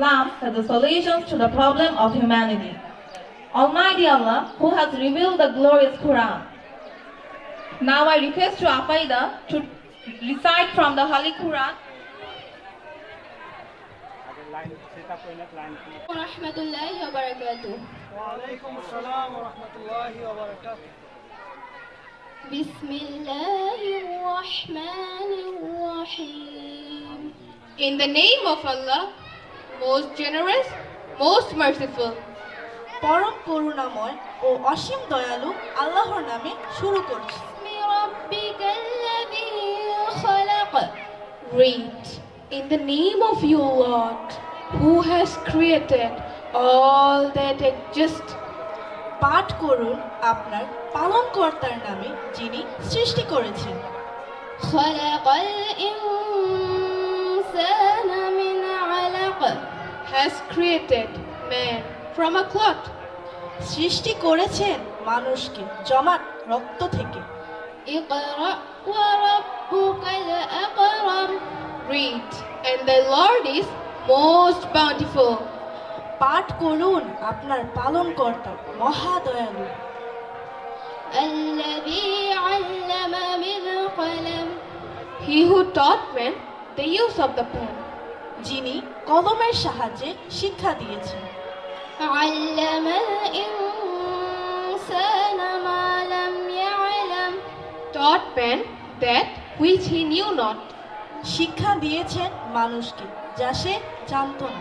Islam has the solutions to the problem of humanity. Almighty Allah, who has revealed the glorious Quran. Now I request to Afaida to recite from the Holy Quran. Warahmatullahi wabarakatuh. Waalaikumsalam warahmatullahi wabarakatuh. Bismillahirrahmanirrahim. In the name of Allah, most generous, most merciful. পরম করুণাময় ও অসীম দয়ালু আল্লাহর নামে শুরু করছি। Bismi rabbikal-ladhi khalaq. Read. In the name of your Lord, who has created all that exist. পাঠ করুন আপনার পালনকর্তার নামে যিনি সৃষ্টি করেছেন। Khalaqal insana min 'alaq. Has created man from a clot. সৃষ্টি করেছেন মানুষকে জমাট রক্ত থেকে। Iqra wa rabbukal akram. Read. And the Lord is most bountiful. পাঠ করুন আপনার পালনকর্তা মহা দয়ালু। Alladhi 'allama bil qalam. He who taught men the use of the pen. যিনি কলমের সাহায্যে শিক্ষা দিয়েছেন। Allamal insana ma lam ya'lam. Taught man that which he knew not. শিক্ষা দিয়েছেন মানুষকে যা সে জানত না।